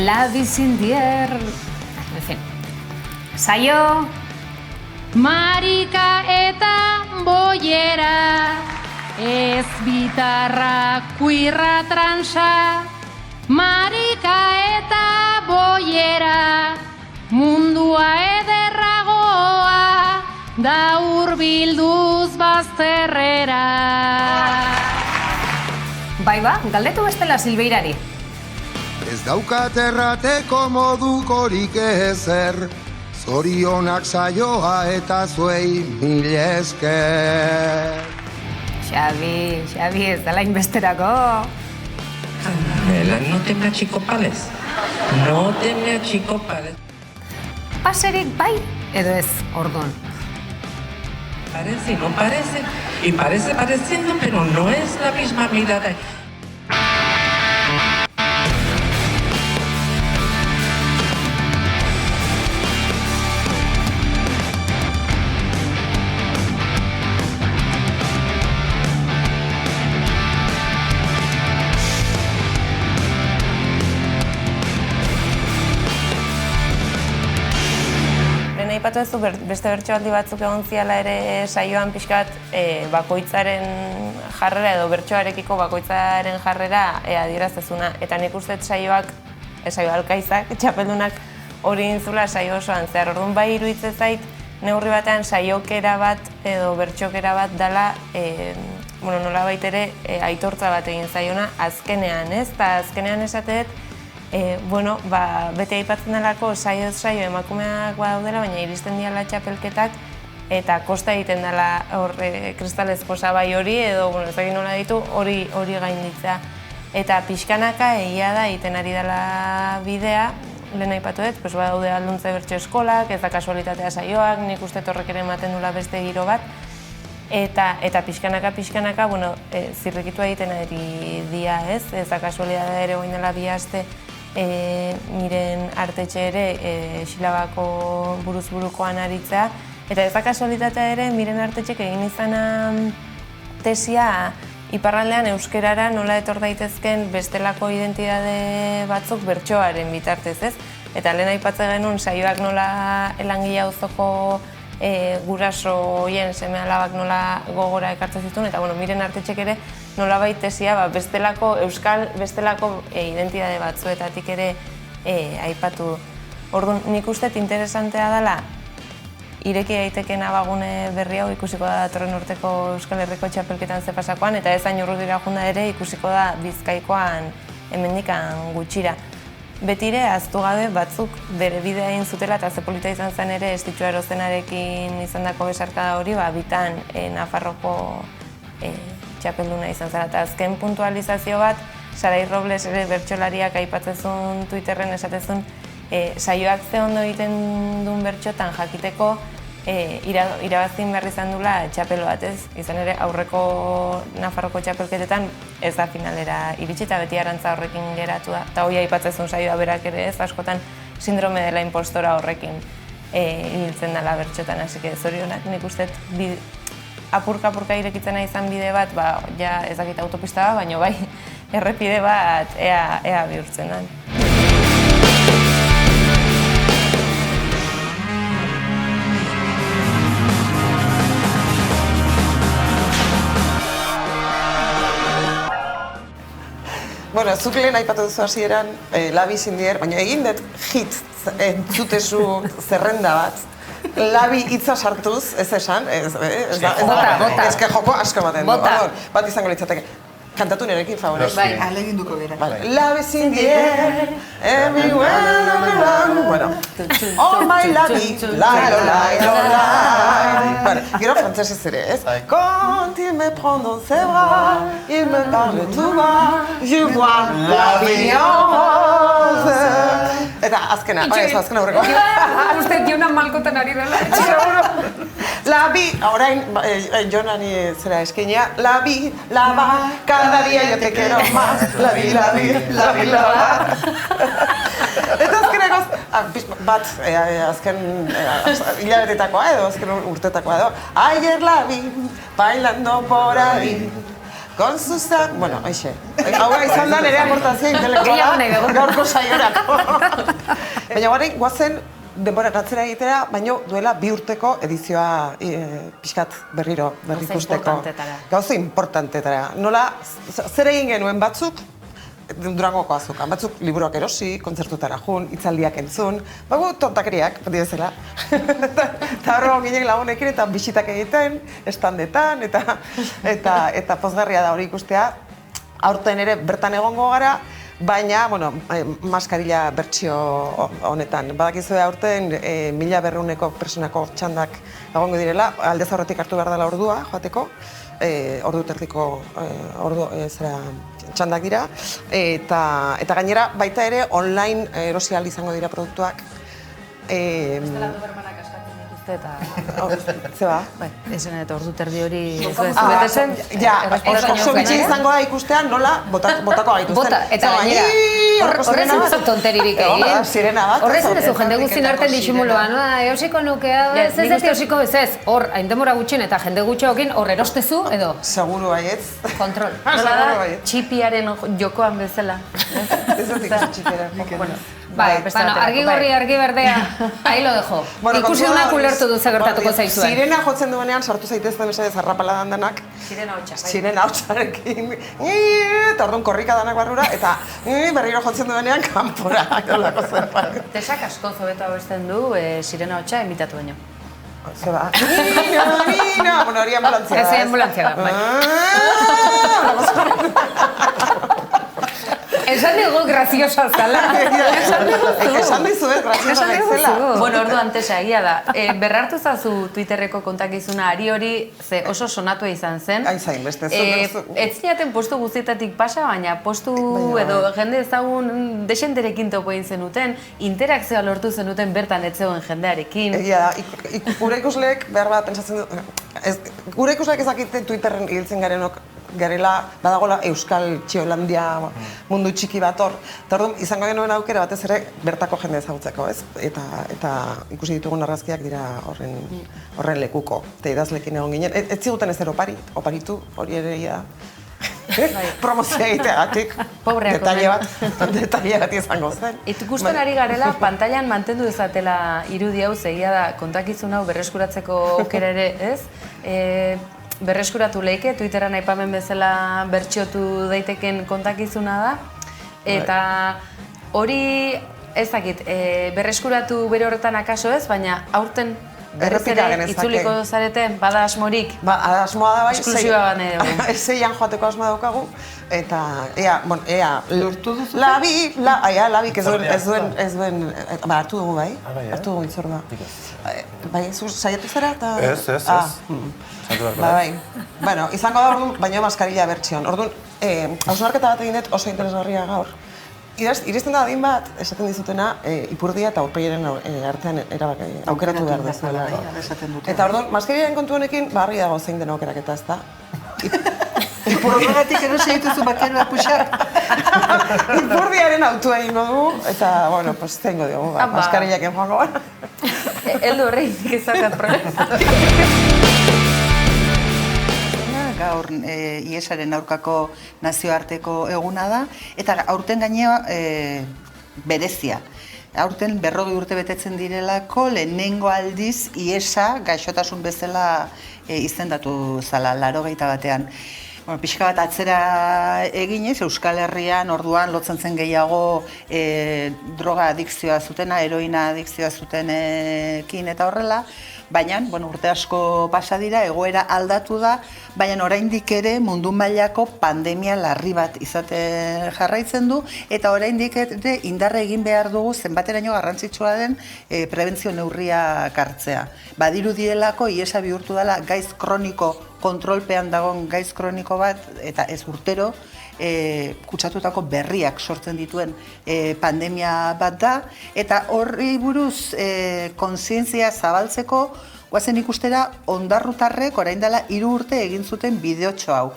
La Bizindier... En fin. Saio... Marika eta boiera, ez bitarra, kuirra transa. Marika eta boiera, mundua ederragoa, da hurbilduz bazterrera. Bai ba, galdetu bestela Silbeirari. Ez daukat errateko modukorik ezer, zorionak saioa eta zuei mil esker. Xabi, ez dela inbesterako. Carmela, no te me achicopales. No te me achicopales. Paserik bai edo ez, orduan. Parece y no parece. Y parece pareciendo, pero no es la misma mirada. Aipatu ez du beste bertsoaldi batzuk egon ziala ere saioan pixkat bakoitzaren jarrera edo bertsoarekiko bakoitzaren jarrera adieraztezuna. Eta nik uste saio alkaizak, txapeldunak hori intzula saio osoan zehar. Orduan bai iruditzen zait, neurri batean saiokera bat edo bertxokera bat dela nola baitere aitortza bat egin zaiona azkenean, ez? Eta azkenean esateet, bete aipatzen delako saio emakumeak badaudela, baina iristen diala txapelketak eta kosta egiten dela kristalezko sabai hori edo, ez egin nola ditu, hori gainditza. Eta pixkanaka egia da egiten ari dela bidea, lehen aipatuet, badaude alduntze bertso eskolak, ez da kasualitatea saioak, nik uste horrek ere ematen dula beste giro bat. Eta pixkanaka, zirrikitua egiten ari dia, ez? Ez da kasualitatea ere goin dela bi aste Miren Artetxe ere Xilabako buruz-burukoan aritzea. Eta ez da kasualitatea ere Miren Artetxek egin izana tesia iparraldean euskerara nola etor daitezken bestelako identitate batzuk bertsoaren bitartez, ez? Eta lehen aipatzen genuen saioak nola elangile auzoko guraso hoien seme alabak nola gogora ekartzen zituen, eta Miren Artetxek ere nolabait tesia bestelako identitate batzuetatik ere aipatu. Orduan, nik uste interesantea dela ireki daiteken abagune berri hau ikusiko da datorren urteko Euskal Herriko txapelketan ze pasakoan, eta ez hain urrutira junda ere ikusiko da Bizkaikoan hemendikan gutxira. Betire, ahaztu gabe batzuk bere bidea egin zutela eta ze polita izan zen ere Estitxu Arozenarekin izandako besarkada hori, bitan Nafarroko txapelduna izan zara. Eta azken puntualizazio bat, Sarai Robles ere bertsolariak aipatzezun Twitterren esatezun saioak ze ondo egiten duen bertxotan jakiteko irabazin behar izan dula txapel bat, ez? Izan ere aurreko Nafarroko txapelketetan ez da finalera iritsi eta beti arantza horrekin geratu da. Eta hoi aipatzezun saioa berak ere ez, askotan sindrome dela impostora horrekin hiltzen dela bertxotan, hasi que zorionak nik uste apurka-apurka irekitzen izan bide bat, ja ez dakit autopista bat, baina bai errepide bat ea bihurtzen den. Zuk lehen aipatu duzu hasieran La Bizindier, baina egin dut hit entzutezu zerrenda bat. Labi hitza sartuz, ez esan, Bota. Ez que joko asko ematen du. Bat izango litzateke. Kantatu nerekin, favorez. Alegin duko bera. La Bizindier, everywhere around. Oh my labi, lai. Gero frantzesez ere, ez? Quand il me prend dans ses bras, il me parle tout bas, je vois la vie en rose. Eta azkena, azkena horreko. Uste Jonan Malkotan ari dela. La bi, orain Jonani zera eskenia, la bi, la ba, cada día yo te quiero más, la bi, la bi, la bi, la ba. Eta azkenekoz, bat, azken hilabetetakoa edo, azken urtetakoa edo, ayer la vi, bailando por ahí, Con Susan, bueno, hoxe. Hau izan da nire aportazioa Gehiago nahi dugu. intelektuala gaurko saiorako. Baina guarein, guazen denbora atzera egitera, baino duela 2 urteko edizioa pixkat berrikusteko. importantetara. Gauza importantetara. Nola, zer egin genuen batzuk, Durangoko azokan, batzuk liburuak erosi, kontzertutara jun, hitzaldiak entzun, bago tontakeriak, beti bezala. Eta horro ginen lagunekin eta bisitak egiten, estandetan, eta pozgarria da hori ikustea. Aurten ere bertan egongo gara, baina, bueno, maskarilla bertsio honetan. Badakizue aurten 1200 personako txandak egongo direla, aldez aurretik hartu behar dela ordua joateko, ordu tertiko txandak dira, eta gainera baita ere online erosi ahal izango dira produktuak. Bestela Dobermanak askatzen dituzte eta... Zeba? Bai, esan eta ordu terdi hori ez betetzen. Ja, oso bitxi izango da ikustea nola botako gaituzten. Bota, eta gainera, horrez ez tonteririk egin. Sirena bat. Horrez ez jende guztien artean disimuloa, no? Eosiko nukea, ez eosiko ez. Hor, hain denbora gutxien eta jende gutxoekin hor erostezu edo. Seguru baietz. Kontrol. Nola da, txipiaren jokoan bezala. Ez dut ikusi txipera. Bai, argi gorri, argi berdea, ahi lo dejo. Ikusi dunak ulertu du gertatuko zaizuen. Sirena jotzen duenean sartu zaitezte mesedez zarrapala dandanak. Sirena hotxa. Sirena hotxarekin. Eta orduan korrika danak barrura, eta berriro jotzen duenean kanpora. Nolako zerbait. Tesak asko zobeto abesten du sirena hotxa imitatu baino. Zeba. Nina! Bueno, hori ambulantzia da. Ez ambulantzia da, bai. Esan dugu graziosa zala. Esan dizuet, graziosa naizela. Bueno, ordu antesa egia da. Berrartu zazu Twitterreko kontakizuna ari hori, ze oso sonatua izan zen. Aizain, beste Ez zinaten postu guztietatik pasa, baina postu edo jende ezagun desenterekin topo egin zenuten, interakzioa lortu zenuten bertan etzegoen jendearekin. Egia da, gure ikusleek behar bat pentsatzen du, gure ikusleek ezakite Twitterren hiltzen garenok garela, badagola Euskal Txiolandia mundu txiki bat hor. Eta orduan, izango genuen aukera batez ere bertako jende ezagutzeko, ez? Eta ikusi ditugun argazkiak dira horren lekuko. Eta idazlekin egon ginen. Ez ziguten ez oparitu, hori ere da. Promozioa egiteagatik. Detaile bat izango zen. Ikusten ari garela, pantailan mantendu dezatela irudi hau, egia da, kontakizun hau berreskuratzeko aukera ere, ez? Berreskuratu leike, Twitteran aipamen bezala bertxiotu daiteken kontakizuna da. Eta hori, ez dakit, berreskuratu bere horretan akaso ez, baina aurten berriz ere itzuliko zareten, bada asmorik. Asmoa da bai, esklusiba bane dugu. Zeian joateko asmoa daukagu, eta ea, lortu duzu? Labik ez duen, hartu dugu bai, hartu dugu itzorba. Bai, zu saiatu zara eta... Ez. Bai. Bueno, izango da orduan, baina maskarilla bertsion. Orduan, hausnarketa bat egin dut oso interesgarria gaur. Iristen da adin bat, esaten dizutena, ipurdia eta aurpegiaren artean aukeratu behar dezuela. Eta orduan, maskarillaren kontu honekin, argi dago zein den aukeraketa, ez da? Ipurdiagatik erosi dituzu bakerua puxak. Ipurdiaren autua egingo dugu, eta, bueno, pues zeingo diogu, maskarillaken joango gara. Eldu horrein ezakat problema. Gaur IESaren aurkako nazioarteko eguna da, eta aurten gainea berezia. Aurten 40 urte betetzen direlako lehenengo aldiz IESa gaixotasun bezala izendatu zala, 81. Bueno, pixka bat atzera eginez, Euskal Herrian orduan lotzen zen gehiago droga adikzioa zutena, heroina adikzioa zutenekin eta horrela, baina, bueno, urte asko pasa dira, egoera aldatu da, baina oraindik ere mundu mailako pandemia larri bat izate jarraitzen du, eta oraindik ere indarra egin behar dugu zenbateraino garrantzitsua den prebentzio neurria hartzea. Badirudielako IESa bihurtu dela gaiz kroniko, kontrolpean dagoen gaiz kroniko bat, eta ez urtero, kutsatutako berriak sortzen dituen pandemia bat da, eta horri buruz kontzientzia zabaltzeko, guazen ikustera ondarrutarrek orain dela 3 urte egin zuten bideotxo hau.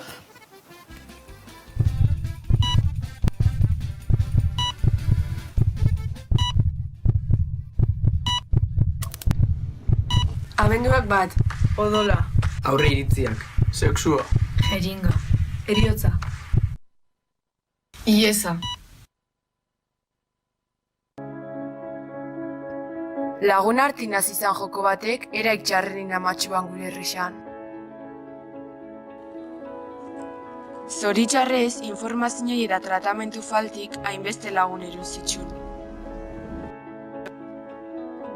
Abenduak 1, odola. Aurre iritziak, sexua. Jeringa. Heriotza. Iesa. Lagun hartin hasi izan joko batek eraik txarrenin amatxuan gure herrixan. Zoritxarrez, informazioi eta tratamentu faltik hainbeste lagun eruzitxun.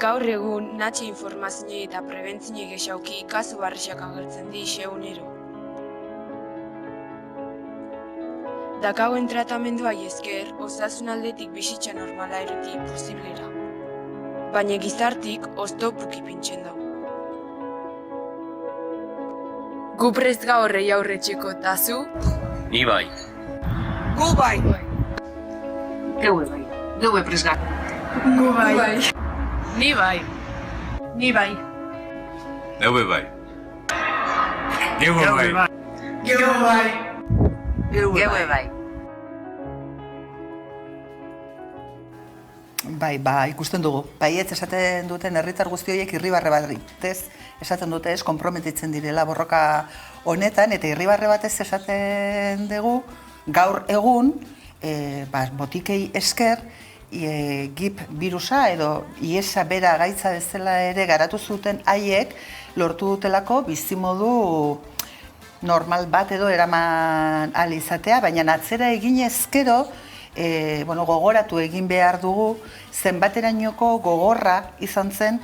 Gaur egun, natxe informazioi eta prebentzioi gexauki kasu barrixak agertzen di xegunero. Dakauen tratamendua esker, osasun aldetik bizitza normala eruti posiblera. Baina gizartik oztopuki pintxen dago. Gu prest gaurrei aurretxeko tazu? Ni bai. Gu bai. Geue bai. Geue prest gara. Gu bai. Ni bai. Ni bai. Geue bai. Geue bai. Geu bai. Geue bai. Bai, ikusten dugu. Baietz esaten duten herritar guzti horiek irribarre batez esaten dute ez, konprometitzen direla borroka honetan, eta irribarre batez esaten dugu gaur egun botikei esker GIP birusa edo IESA bera gaitza bezala ere garatu zuten haiek lortu dutelako bizimodu normal bat edo eraman ahal izatea, baina atzera egin ezkero gogoratu egin behar dugu zenbaterainoko gogorra izan zen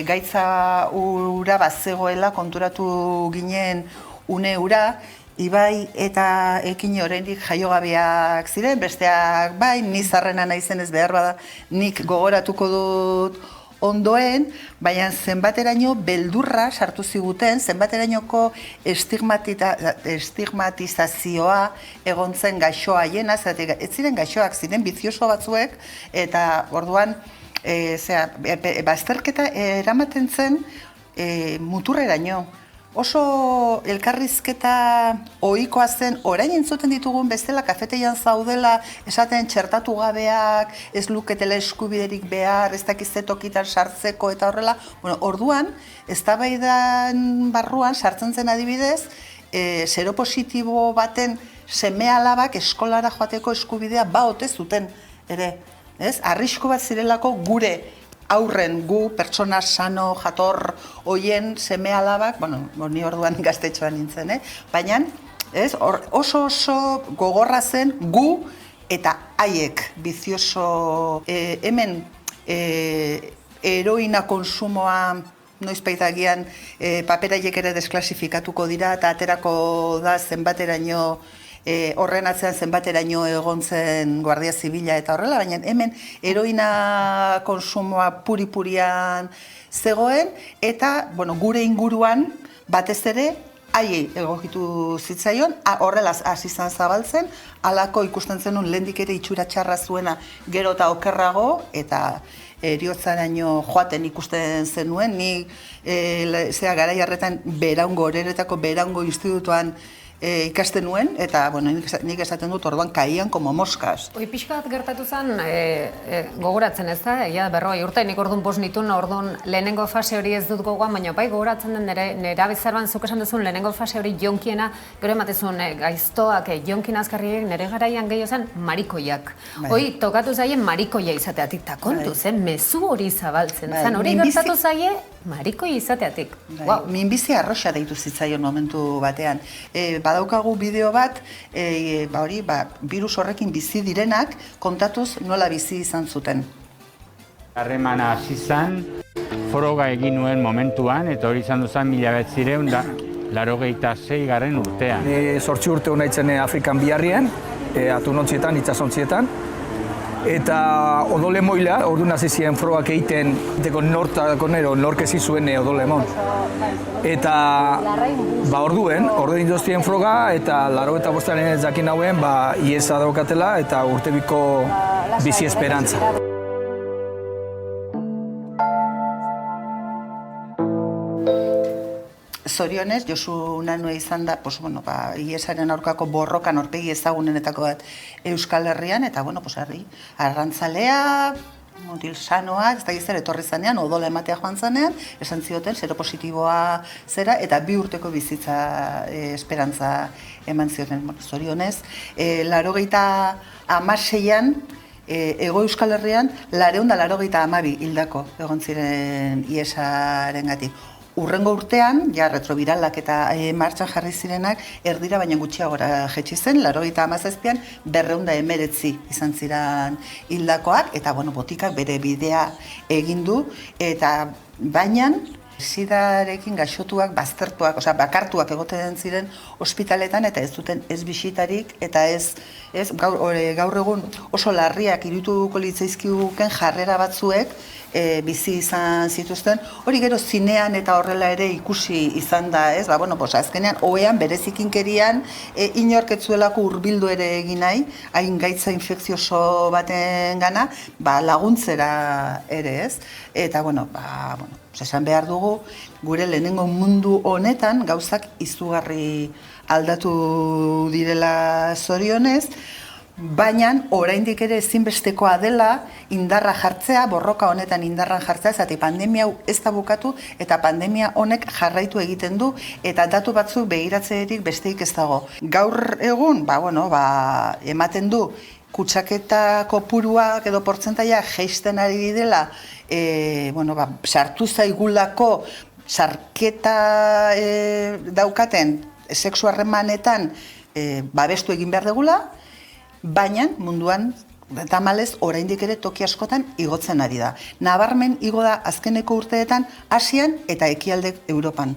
gaitza ura bazegoela konturatu ginen une ura, Ibai eta Ekine oraindik jaiogabeak ziren, besteak bai, ni zarrena naizenez behar bada nik gogoratuko dut ondoen, baina zenbateraino beldurra sartu ziguten, zenbaterainoko estigmatizazioa egon zen gaixo haiena, ez ziren gaixoak, ziren bizioso batzuek, eta orduan bazterketa eramaten zen muturreraino. Oso elkarrizketa ohikoa zen, orain entzuten ditugun bezala kafeteian zaudela, esaten txertatu gabeak, ez luketela eskubiderik behar, ez dakizte tokitan sartzeko eta horrela. Orduan, eztabaidan barruan sartzen zen adibidez, seropositibo baten seme-alabak eskolara joateko eskubidea baote zuten ere. Arrisku bat zirelako gure aurren gu, pertsona sano, jator, hoien seme-alabak, ni orduan gaztetxoan nintzen, baina oso gogorra zen gu eta haiek bizioso hemen heroina konsumoa noizpeitagian paperaiek ere desklasifikatuko dira eta aterako da zenbateraino horren atzean zenbateraino egon zen Guardia Zibila eta horrela, baina hemen heroina konsumoa puri-purian zegoen eta gure inguruan batez ere haiei egokitu zitzaion, horrela hasi izan zabaltzen, halako ikusten zenun lehendik ere itxura txarra zuena gero eta okerrago eta heriotzaraino joaten ikusten zenuen, ni garai harretan Beraungo, Oreretako Beraungo institutuan ikasten nuen, eta nik esaten dut orduan kaian como moskas. Pixka bat gertatu zen, gogoratzen ez da, berroi urte, nik orduan bost nituen, orduan lehenengo fase hori ez dut gogoan, baina bai gogoratzen den nera bizarban zuk esan duzun lehenengo fase hori jonkiena, gero ematezun gaiztoak jonkin azkarriek nire garaian gehiago zen marikoiak. Hoi, tokatu zaien marikoia izateatik, eta kontu zen, mezu hori zabaltzen zen, hori gertatu zaie marikoi izateatik. Minbizi arroxa deitu zitzaion momentu batean. Badaukagu bideo bat, virus horrekin bizi direnak kontatuz nola bizi izan zuten. Harremana hasi zen, froga egin nuen momentuan, eta hori izan duzan 1986 urtean. 8 urte hona itzen Afrikan biharrien, atunontzietan, itsasontzietan. Eta odole moila, orduan hasi ziren frogak egiten, nork ezin zuen odolemon. Eta orduen induztien froga, eta 85 ez jakin hauen, IESA daukatela eta urtebiko bizi esperantza. Zorionez, Josu Nanue izan da, IESaren aurkako borrokan aurpegi ezagunenetako bat Euskal Herrian, eta arrantzalea, mutil sanoa, ez da gizera etorri zanean, odola ematea joan zanean, esan zioten seropositiboa zera, eta 2 urteko bizitza esperantza eman zioten. Zorionez, 86an, Hego Euskal Herrian, 482 hildako egon ziren IESarengatik. Urrengo urtean, ja retroviralak eta martxan jarri zirenak, erdira baina gutxiagora jetxi zen, 97an 219 izan ziren hildakoak, eta botikak bere bidea egin du, eta baina sidarekin gaixotuak, baztertuak, bakartuak egoten ziren ospitaletan, eta ez duten ez bisitarik, eta ez gaur egun oso larriak irudituko litzaizkiuken jarrera batzuek bizi izan zituzten, hori gero zinean eta horrela ere ikusi izan da, ez? Azkenean, ohean, berezikinkerian, inork ez zuelako hurbildu ere egin nahi, hain gaitza infekzioso baten gana, laguntzera ere, ez? Eta, esan behar dugu, gure lehenengo mundu honetan gauzak izugarri aldatu direla zorionez, baina oraindik ere ezinbestekoa dela indarra jartzea, borroka honetan indarran jartzea, zati pandemia hau ez da bukatu eta pandemia honek jarraitu egiten du eta datu batzuk begiratzerik besteik ez dago. Gaur egun, ematen du kutsaketa kopuruak edo portzentaia jeisten ari dela, sartu zaigulako sarketa daukaten sexu harremanetan babestu egin behar degula, baina munduan tamalez oraindik ere toki askotan igotzen ari da. Nabarmen igo da azkeneko urteetan Asian eta ekialde Europan.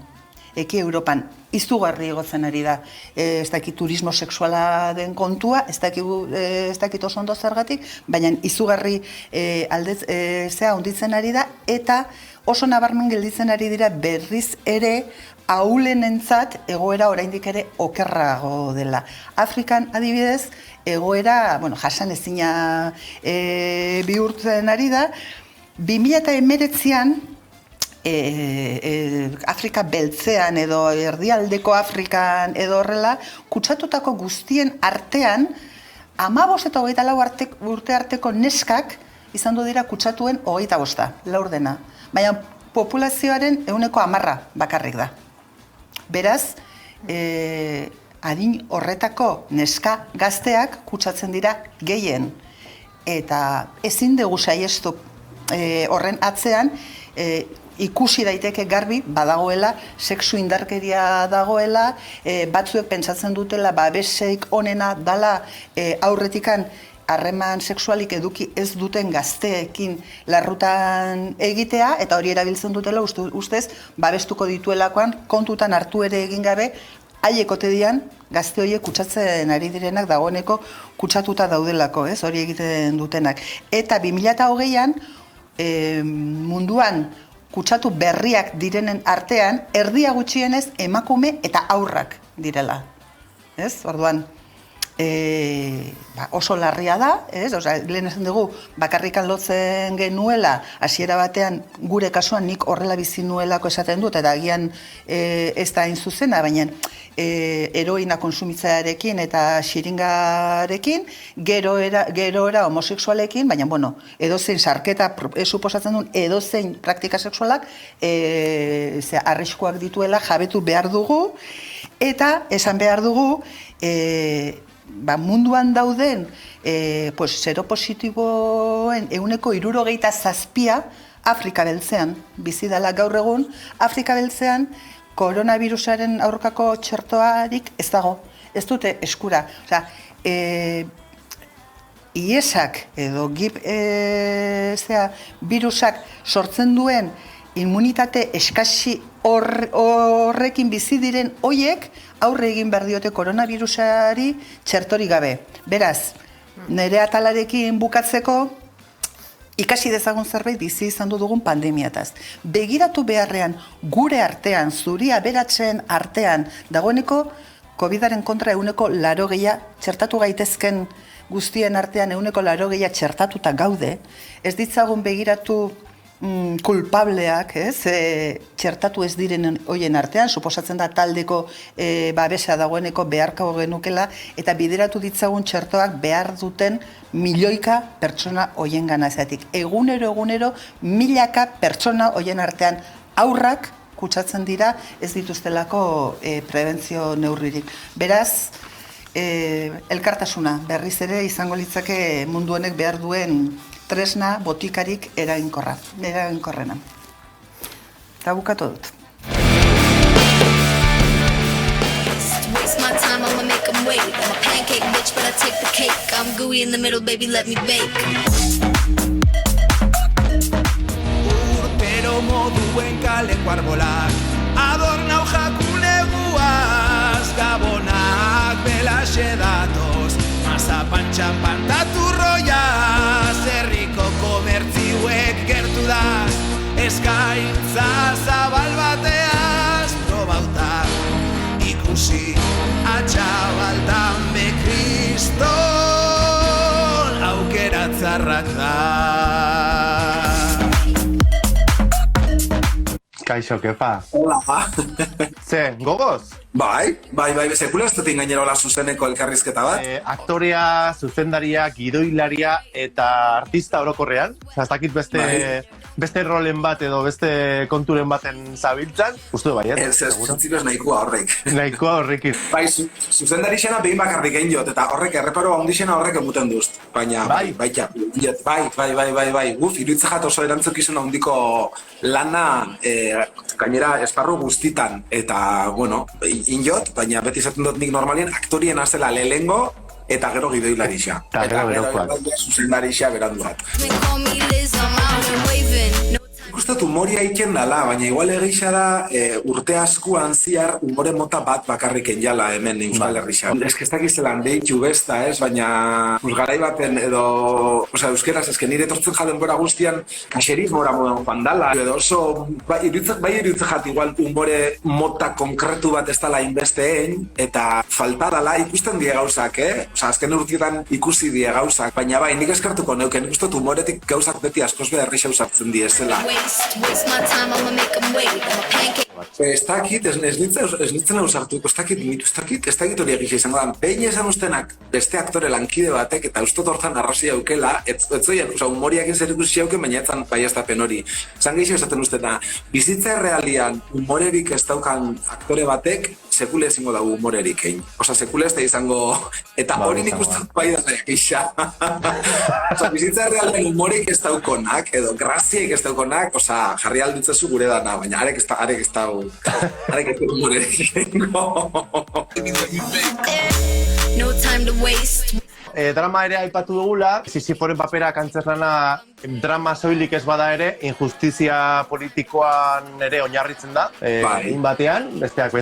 Europan izugarri igotzen ari da. Ez dakit turismo sexuala den kontua, ez dakit oso ondo zergatik, baina izugarri handitzen ari da, eta oso nabarmen gelditzen ari dira berriz ere ahulenentzat egoera oraindik ere okerrago dela. Afrikan adibidez, egoera, jasan ezina bihurtzen ari da, 2019an Afrika beltzean edo erdialdeko Afrikan edo horrela, kutsatutako guztien artean, 15 eta 24 urte arteko neskak izan dira kutsatuen 25, laurdena. Baina populazioaren 10% bakarrik da. Beraz, adin horretako neska gazteak kutsatzen dira gehien. Eta ezin dugu saiestu horren atzean, ikusi daiteke garbi badagoela, sexu indarkeria dagoela, batzuek pentsatzen dutela babeseik onena dala aurretikan harreman sexualik eduki ez duten gazteekin larrutan egitea, eta hori erabiltzen dutela ustez babestuko dituelakoan kontutan hartu ere egin gabe, haiek ote dian gazte horiek kutsatzen ari direnak dagoeneko kutsatuta daudelako, ez hori egiten dutenak. Eta 2020an munduan kutsatu berriak direnen artean, erdia gutxienez emakume eta haurrak direla. Ez? Orduan, oso larria da, lehen esan dugu, bakarrikan lotzen genuela, hasiera batean gure kasuan nik horrela bizi nuelako esaten dut, eta agian ez da hain zuzena, baina heroina konsumitzearekin eta xiringarekin, gerora homosexualekin, baina, edozein sarketa suposatzen duen, edozein praktika sexualak arriskuak dituela jabetu behar dugu, eta esan behar dugu, munduan dauden seropositiboen 67% Afrika beltzean bizi dela gaur egun. Afrika beltzean koronavirusaren aurkako txertoarik ez dago, ez dute eskura. IESak edo virusak sortzen duen immunitate eskasi horrekin bizi diren hoiek aurre egin behar diote koronavirusari txertori gabe. Beraz, nire atalarekin bukatzeko, ikasi dezagun zerbait bizi izan dugun pandemiataz. Begiratu beharrean gure artean, zuri aberatzen artean, dagoeneko COVID-aren kontra 80% txertatu gaitezken guztien artean 80% txertatuta gaude, ez ditzagun begiratu kulpableak, txertatu ez diren hoien artean, suposatzen da taldeko babesa dagoeneko beharko genukela, eta bideratu ditzagun txertoak behar duten milioika pertsona hoien ganazatik. Egunero, milaka pertsona hoien artean aurrak kutsatzen dira ez dituztelako prebentzio neurririk. Beraz, elkartasuna berriz ere izango litzake mundu honek behar duen tresna botikarik eraginkorrena. Eta bukatu dut. Waste my time, I'ma make them wait. I'm a pancake bitch, but I take the cake. I'm gooey in the middle, baby, let me bake. Urtero moduen kaleko arbolak adornau jakuneguaz, gabonak belaxe datoz, mazapan txampan tatu roiaz, herriko komertziuek gertu daz, eskaintza zabal bateaz, probauta ikusi atxabaltan be kriston aukera txarrak da. Kaixo, kepa? Hola, Ze, gogoz? Bai, sekula ez dut gainera hola zuzeneko elkarrizketa bat? Aktorea, zuzendaria, gidoilaria eta artista orokorrean. Ez dakit beste rolen bat edo beste konturen baten zabiltzan. Uste du baiet? Ez zuntziko ez nahikoa horrek. Nahikoa horrekin. Bai, zuzendari xena behin bakarrik egin jot, eta horrek erreparo handixena horrek emuten duz. Baina, bai. Guf, iruitzajat oso erantzukizun handiko lana gainera esparru guztitan. Eta, bueno, injot, baina beti izaten dut nik normalien aktorien azela lehengo eta gero gidoilarixa. Eta gero zuzendarixa berandu bat. Gustat humoria iken dala, baina igual egixa da urte askuan ziar humore mota bat bakarrik enjala hemen Euskal Herrixan. Ez que ez dakizelan deitu besta, baina garai baten edo, euskeraz, ez que nire tortzen jaden bora guztian kaxerismora modan joan dala, edo oso, bai iruditzen jat igual humore mota konkretu bat ez dala inbesteen, eta falta dala ikusten die gauzak, azken urtietan ikusi die gauzak, baina bai, nik eskartuko neuken, nik ustot humoretik gauzak beti askoz beharrixa usartzen diezela. Ez dakit, ez nintzen ausartuko, ez dakit hori egisa izango da. Behin esan ustenak beste aktore lankide batek eta ustot hortan arrazia aukela, ez zoien, humoriak ez erikusi auken, baina etzan baiaztapen hori. Zan gehiago esaten ustena, bizitza errealian humorerik ez daukan aktore batek, sekule ezingo dago humorerik egin. Sekule ez da izango, eta hori nik ustot bai da egisa. Bizitza errealian humorerik ez daukonak, edo graziaik ez daukonak, jarri alditzezu gure dana, baina arek ez da humorerik egingo. Drama ere aipatu dugula, Sisiforen paperak antzerlana drama soilik ez bada ere, injustizia politikoan ere oinarritzen da, batean, besteak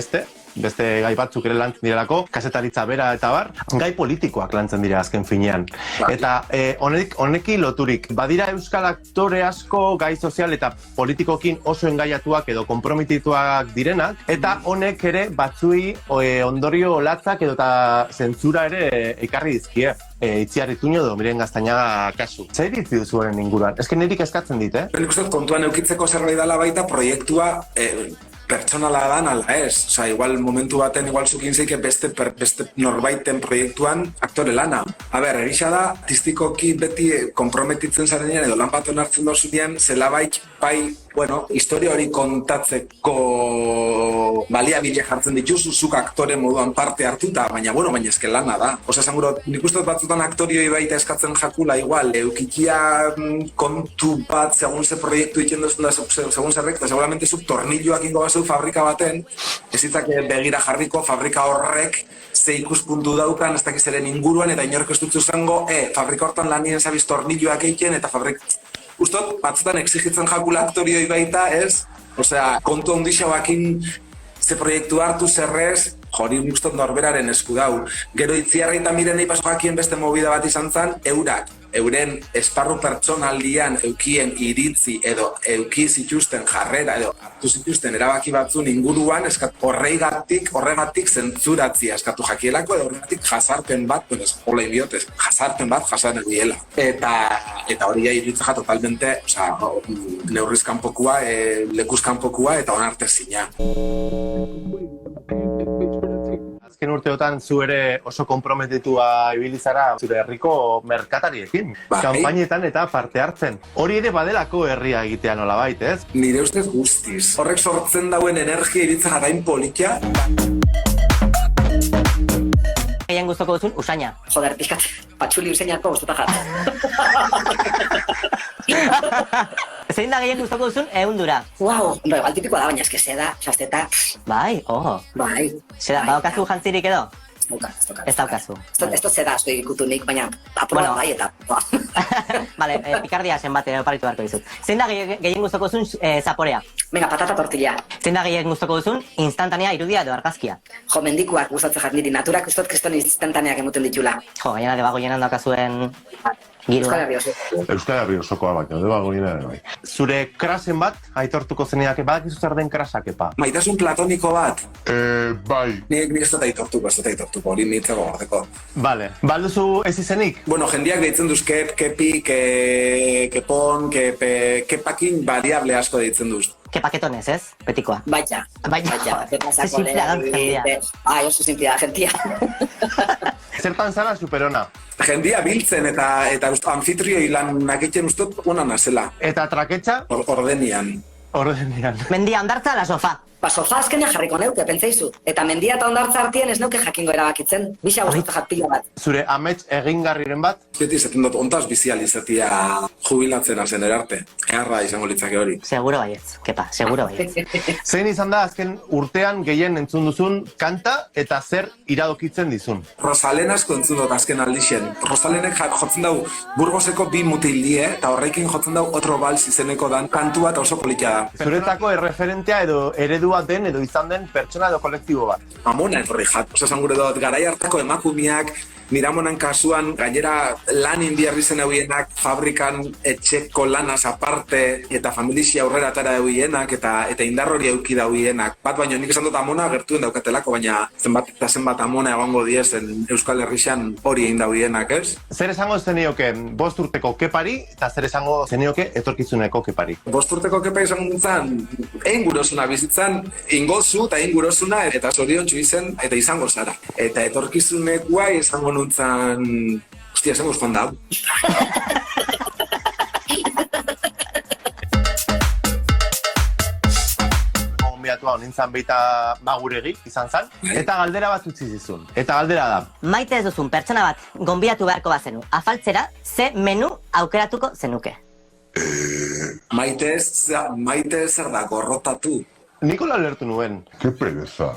beste gai batzuk ere lantzen direlako, kasetaritza bera eta bar, gai politikoak lantzen dira azken finean. Eta honekin loturik, badira euskal aktore asko gai sozial eta politikokin oso engaiatuak edo konprometituak direnak, eta honek ere batzui ondorio latzak edo eta zentzura ere ekarri dizkie. Itziar Ituño edo Miren Gaztañaga kasu. Zer iritzi duzu horren inguruan? Ez que nirik eskatzen dit, Nik uste kontuan eukitzeko zerbait dela baita proiektua pertsonala dan ala ez. Igual momentu baten, igual zukin zeike beste norbaiten proiektuan aktore lana. Egisa da, artistikoki beti konprometitzen zarenean edo lan bat onartzen dozunean, zelabait bai, historia hori kontatzeko baliabide jartzen dituzu, zuk aktore moduan parte hartuta, baina eske lana da. Zanguro, nik uste batzutan aktorioi baita eskatzen jakula, igual, eukikia kontu bat, segun ze proiektu iten duzun da, segun zerrek, eta seguramente zuk tornilloak ingo bazeu fabrika baten, ez ditzak begira jarriko fabrika horrek ze ikuspuntu daukan, ez dakizaren inguruan, eta inork ez dutzu zango, fabrika hortan lanien zabiz tornilloak eiken, eta Ustot, batzutan exigitzen jakula aktorioi baita, ez? Kontu ondixauakin ze proiektu hartu zerrez, hori ustot norberaren esku dau. Gero Itziarra eta Mirenei paso jakien beste movida bat izan zen, eurak euren esparru pertsonaldian eukien iritzi edo euki zituzten jarrera edo hartu zituzten erabaki batzun inguruan horregatik zentzuratzia eskatu jakielako edo horregatik jasarpen bat, hola inbiotez, jasarpen bat jasan egiela. Eta hori iruditzea totalmente, neurrizkanpokua, lekuzkanpokua eta onartezina. Azken urteotan zu ere oso konprometitua ibili zara zure herriko merkatariekin, kanpainetan eta parte hartzen. Hori ere badelako herria egitea nolabait, ez? Nire ustez guztiz. Horrek sortzen dauen energia iritza jarain politia. Gehien guztoko duzun usaina. Joder, pizkat, patxuli usainak guztuta jat. Zein da gehien guztoko duzun ehundura? Wow, igual tipikoa da, baina eske seda, xasteta. Bai, Bai. Seda, badaukazu jantzirik edo? Ez daukazu. Esto seda, estoy ikutunik, baina apura bai eta. Vale, pikardia zenbate oparitu beharko dizut. Zein da gehien guztoko duzun zaporea? Venga, patata tortilla. Zein da gehien guztoko duzun instantanea irudia edo argazkia? Jo, mendikuak gustatzen jat niri, naturak ustot kriston instantaneak emoten ditula. Jo, gainera debagoienan daukazuen girua. Euskal Herri osokoa baina, debagoienan bai. Zure krasen bat, aitortuko zeniak, badakizu zer den krasak, epa? Maitasun platoniko bat? Bai. Nik ez dut aitortuko, hori nintzeko gordeko. Vale, balduzu ez izenik? Bueno, jendiak deitzen duz kepi, kepon, kepakin variable asko deitzen duz. Kepaketonez, ez? Betikoa. Baita. Ze simplea da jendia. Oso simplea da jendia. Zertan zara superona? Jendia biltzen eta anfitrioi lanak egiten ustot ona nazela. Eta traketxa? Ordenian. Mendia ondartza ala sofa? Sofa azkenia jarriko neuke, pentsaizu. Eta mendia eta ondartza artien ez neuke jakingo erabakitzen. Bisa guztatza jat pila bat. Zure amets egingarriren bat? Beti izaten dut, ontaz bizializatia jubilatzen azen erarte. Eharra izango litzake hori. Seguro baietz, kepa, seguro baietz. Zein izan da azken urtean gehien entzun duzun kanta eta zer iradokitzen dizun? Rosalen asko entzun dut azken aldixen. Rosalenek jotzen dau Burgoseko 2 mutildie eta horrekin jotzen dau Otro Vals izeneko dan kantu bat oso politia da. Zuretako erreferentea edo eredua den edo izan den pertsona edo kolektibo bat? Amona etorri jat. Osa gure dut, garai hartako emakumiak, Miramonan kasuan, gainera lan indiarri zen hauienak, fabrikan etxeko lanaz aparte, eta familixia aurrera atara hauienak, eta indar hori euki hauienak. Bat baino, nik esan dut amona gertuen daukatelako, baina zenbat amona egongo diezen Euskal Herrixan hori egin hauienak, ez? Zer esango zenioke 5 urteko kepari, eta zer esango zenioke etorkizuneko kepari? 5 urteko kepari esango nintzen, egin gurosuna bizitzan, ingozu eta egin gurosuna, eta zoriontsu izen, eta izango zara. Eta etorkizunekoa izango nuntzan... Hostia, esan guztuan da. Gonbiatua honintzan beita Maguregi izan zan, eta galdera bat utzi zizun. Eta galdera da. Maite ez duzun pertsona bat gonbiatu beharko bazenu, afaltzera, ze menu aukeratuko zenuke? Maite zer da, gorrotatu. Nikola lertu nuen. Ke pereza.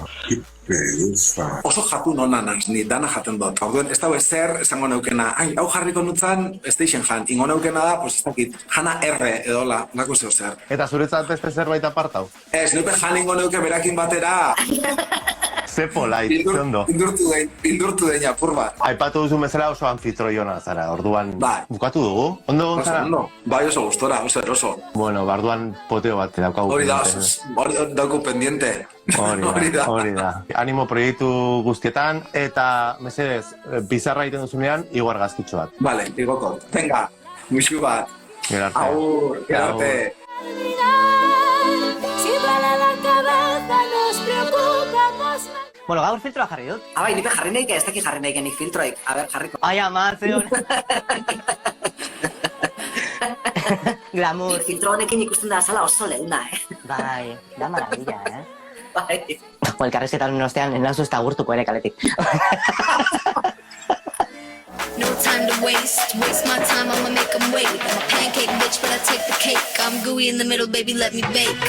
Oso jatun onanaz, ni dana jaten dut. Orduen, ez dago ezer, esango neukena, hau jarriko nutzen, ez deixen jan. Ingo neukena da, pues ez dakit, jana erre edola, nako zeo zer. Eta zuretzat beste zerbait apartau? Ez, neuke jan ingo neuke berakin batera. Ze polait, ze ondo. Bildurtu dein apur bat. Aipatu duzu bezala oso anfitroiona zara, orduan bukatu dugu? Ondo gontzara? Bai, oso gustora, oso eroso. Bueno, barduan poteo bat daukagu. Hori da, dauku pendiente. Hori da. Animo proiektu guztietan, eta mesedez, bizarra egiten duzunean, igo argazkitxo bat. Vale, igoko. Venga, muixu bat. Gerarte. Agur, gerarte. Bueno, gaur filtroa jarri dut. Bai, nipe jarri nahi, ez daki jarri nahi nik filtroik. A ber, jarriko. Ai, amar, zeon. Glamour. Filtro honekin ikusten da azala oso leuna, Bai, da maravilla, Bai. Elkarrizketan ostean, enlazu ez da gurtuko ere kaletik. No time to waste my time, I'ma make them wait. I'm a pancake bitch, but I take the cake. I'm gooey in the middle, baby, let me bake.